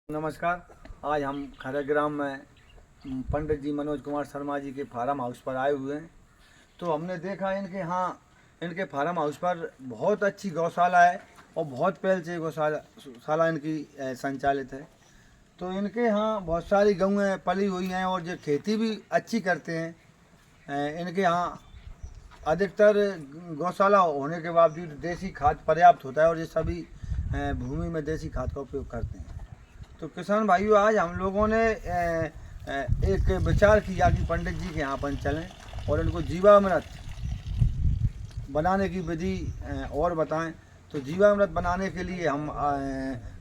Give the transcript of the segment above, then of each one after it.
नमस्कार। आज हम खरग्राम में पंडित जी मनोज कुमार शर्मा जी के फार्म हाउस पर आए हुए हैं। तो हमने देखा इनके फार्म हाउस पर बहुत अच्छी गौशाला है और बहुत पहले से गौशाला इनकी संचालित है। तो इनके यहाँ बहुत सारी गऊँ पली हुई हैं और जो खेती भी अच्छी करते हैं। इनके यहाँ अधिकतर गौशाला होने के बावजूद देसी खाद पर्याप्त होता है और ये सभी भूमि में देसी खाद का उपयोग करते हैं। तो किसान भाइयों, आज हम लोगों ने एक विचार किया कि पंडित जी के यहाँ पर चलें और इनको जीवामृत बनाने की विधि और बताएं। तो जीवामृत बनाने के लिए हम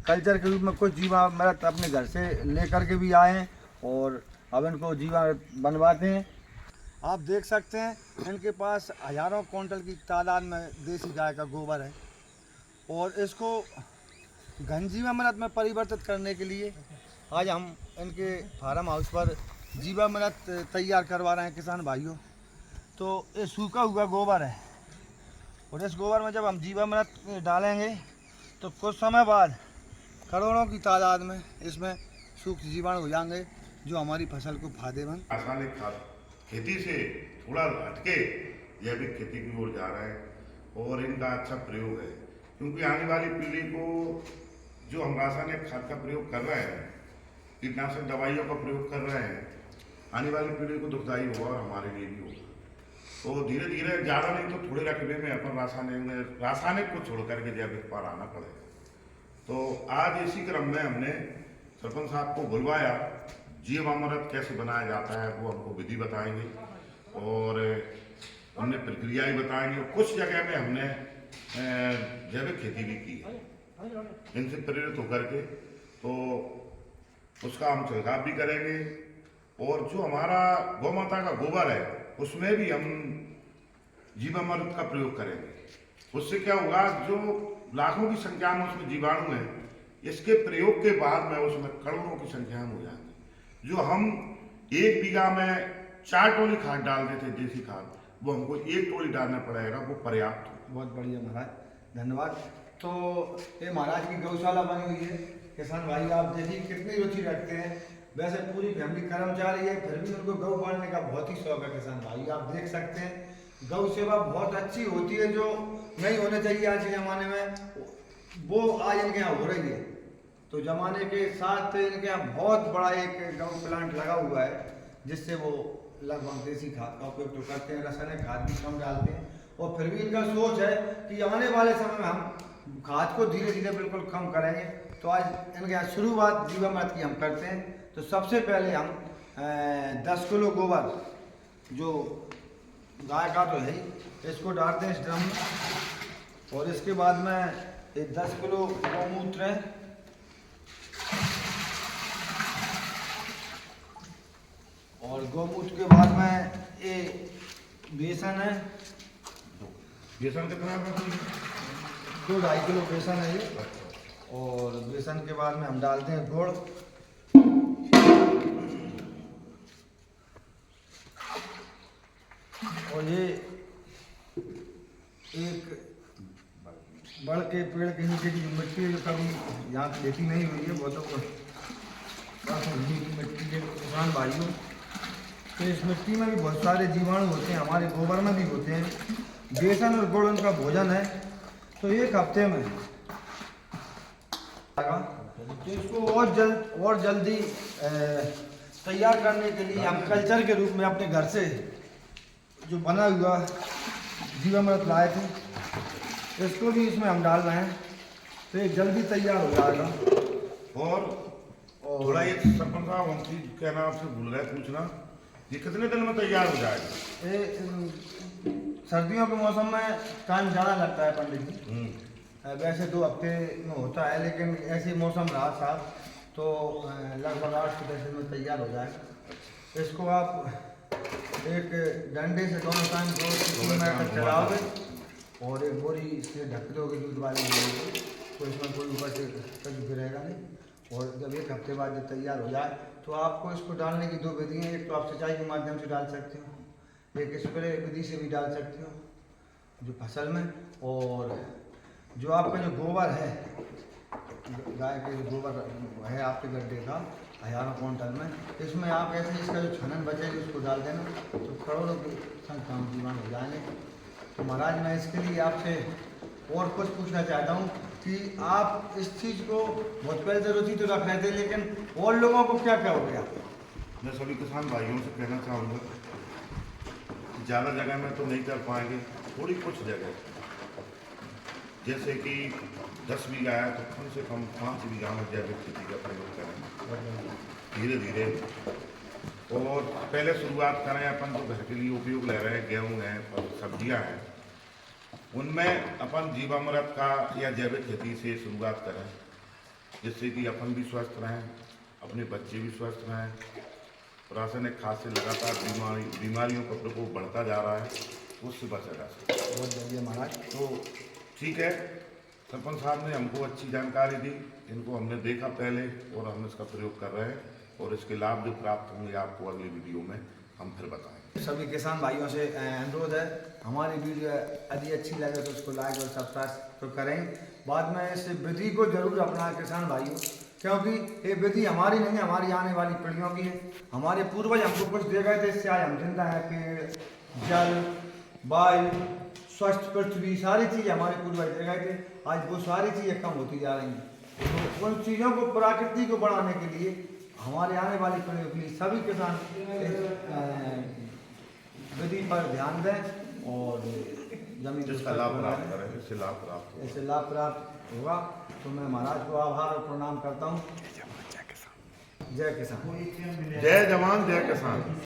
कल्चर के रूप में कुछ जीवामृत अपने घर से लेकर के भी आए हैं और अब इनको जीवामृत बनवाते हैं। आप देख सकते हैं इनके पास हज़ारों क्विंटल की तादाद में देसी गाय का गोबर है और इसको घन जीवामृत में परिवर्तित करने के लिए आज हम इनके फार्म हाउस पर जीवामृत तैयार करवा रहे हैं किसान भाइयों। तो ये सूखा हुआ गोबर है और इस गोबर में जब हम जीवामृत डालेंगे तो कुछ समय बाद करोड़ों की तादाद में इसमें सूक्ष्म जीवाणु हो जाएंगे जो हमारी फसल को फायदेमंद। रासायनिक खाद खेती से थोड़ा हटके जैविक खेती की ओर जा रहा है और इनका अच्छा प्रयोग है, क्योंकि आने वाली पीढ़ी को जो हम रासायनिक खाद का प्रयोग कर रहे हैं, कीटनाशक दवाइयों का प्रयोग कर रहे हैं, आने वाली पीढ़ी को दुखदायी होगा और हमारे लिए भी होगा। तो धीरे धीरे ज़्यादा नहीं तो थोड़े रकबे में अपन रासायनिक को छोड़ करके जैविक पर आना पड़ेगा। तो आज इसी क्रम में हमने सरपंच साहब को बुलवाया, जीवामृत कैसे बनाया जाता है वो हमको विधि बताएंगे और हमने प्रक्रिया ही बताएंगे। कुछ जगह में हमने जैविक खेती भी की है इनसे प्रेरित होकर के, तो उसका हम छिड़काव भी करेंगे। और जो हमारा गौ माता का गोबर है उसमें भी हम जीवामृत का प्रयोग करेंगे। उससे क्या होगा, जो लाखों की संख्या में उसमें जीवाणु हैं, इसके प्रयोग के बाद में उसमें करोड़ों की संख्या में हो जाएंगे। जो हम 1 बीघा में 4 टोली खाद डाल देते देसी खाद, वो हमको 1 टोली डालना पड़ेगा, वो पर्याप्त हो। बहुत बढ़िया महाराज, धन्यवाद। तो ये महाराज की गौशाला बनी हुई है। किसान भाई आप देखिए कितनी रुचि रखते हैं। वैसे पूरी फैमिली कर्मचारी है, फिर भी उनको गौ पालने का बहुत ही शौक है। किसान भाई आप देख सकते हैं गौ सेवा बहुत अच्छी होती है, जो नहीं होने चाहिए आज के ज़माने में, वो आज इनके यहाँ हो रही है। तो ज़माने के साथ इनके यहाँ बहुत बड़ा एक गौ प्लांट लगा हुआ है, जिससे वो लगभग देसी खाद का उपयोग तो करते हैं, रासायनिक खाद भी कम डालते हैं। और फिर भी इनका सोच है कि आने वाले समय में हम खाद को धीरे धीरे बिल्कुल कम करेंगे। तो आज इनके यहाँ शुरुआत जीवामृत की हम करते हैं। तो सबसे पहले हम 10 किलो गोबर जो गाय का तो है ही, इसको डालते हैं इस ड्रम में। और इसके बाद में 10 किलो गौमूत्र है, और गौमूत्र के बाद में ये बेसन है। बेसन कितना 2-2.5 किलो बेसन है ये। और बेसन के बाद में हम डालते हैं गुड़, और ये एक बड़ के पेड़ के नीचे की जो मिट्टी है, जो कभी यहाँ खेती नहीं हुई है, वो तो मिट्टी के किसान भाइयों, तो इस मिट्टी में भी बहुत सारे जीवाणु होते हैं, हमारे गोबर में भी होते हैं। बेसन और गुड़ उनका भोजन है। तो 1 हफ्ते में तो इसको और जल्दी तैयार करने के लिए हम कल्चर के रूप में अपने घर से जो बना हुआ जीवामृत लाए थे, इसको भी इसमें हम डाल रहे हैं, तो ये जल्दी तैयार हो जाएगा। और थोड़ा ये सरपंच साहब हम चीज कहना आपसे भूल गए पूछना, ये कितने दिन में तैयार हो जाएगा? ये सर्दियों के मौसम में टाइम ज़्यादा लगता है पंडित जी, वैसे 2 हफ्ते में होता है, लेकिन ऐसे मौसम रहा साहब तो लगभग 8 से 10 दिन में तैयार हो जाएगा। इसको आप एक डंडे से दोनों टाइम 2-3 मिनट तक चलाओगे और एक बोरी से ढक दोगे दूध वाली बोरी, तो इसमें कोई ऊपर से कभी गिरेगा नहीं। और जब 1 हफ्ते बाद जब तैयार हो जाए तो आपको इसको डालने की 2 विधियाँ हैं। एक तो आप सिंचाई के माध्यम से डाल सकते हो, एक स्प्रे विधि से भी डाल सकते हो जो फसल में। और जो आपका जो गोबर है गाय के गोबर है आपके गड्ढे का हजारों क्विंटल में, इसमें आप ऐसे इसका जो छनन बचेगी उसको डाल देना तो करोड़ों की संख्या में जीवाणु हो जाएंगे। तो महाराज मैं इसके लिए आपसे और कुछ पूछना चाहता हूँ कि आप इस चीज़ को बहुत पहले से रुचि तो रख रहे थे, लेकिन और लोगों को क्या क्या हो गया? मैं सभी किसान भाइयों से कहना चाहूँगा, ज़्यादा जगह में तो नहीं कर पाएंगे, थोड़ी कुछ जगह जैसे कि 10 बीघा है तो कम से कम 5 बीघा में जैविक खेती का प्रयोग करें धीरे धीरे। और पहले शुरुआत करें अपन जो घर के लिए उपयोग ले रहे हैं, गेहूँ हैं और सब्जियां हैं, उनमें अपन जीवामृत का या जैविक खेती से शुरुआत करें, जिससे कि अपन भी स्वस्थ रहें, अपने बच्चे भी स्वस्थ रहें। रासायनिक खाद से लगातार बीमारियों का प्रकोप बढ़ता जा रहा है, उससे बचा जा सकता है। बहुत बढ़िया महाराज। तो ठीक है, सरपंच साहब ने हमको अच्छी जानकारी दी, इनको हमने देखा पहले और हम इसका प्रयोग कर रहे हैं और इसके लाभ जो प्राप्त होंगे आपको अगली वीडियो में हम फिर बताएंगे। सभी किसान भाइयों से अनुरोध है, हमारी वीडियो यदि अच्छी लगे तो उसको लाइक और सब्सक्राइब तो करें। बाद में इस विधि को जरूर अपना किसान भाइयों, क्योंकि ये विधि हमारी नहीं है, हमारी आने वाली पीढ़ियों की है। हमारे पूर्वज हमको कुछ दे गए थे, इससे आज हम जिंदा है। पेड़, जल, वायु, स्वस्थ पृथ्वी, सारी चीज़ हमारे पूर्वज दे गए थे। आज वो सारी चीज़ें कम होती जा रही हैं। तो उन चीज़ों को, प्रकृति को बढ़ाने के लिए हमारे आने वाली पीढ़ियों के लिए सभी किसान विधि पर ध्यान दें और जमीन जिसका लाभ प्राप्त करें, इससे लाभ प्राप्त इससे लाभ प्राप्त होगा। तो मैं महाराज को आभार और प्रणाम करता हूँ। जय किसान। जय जवान जय किसान।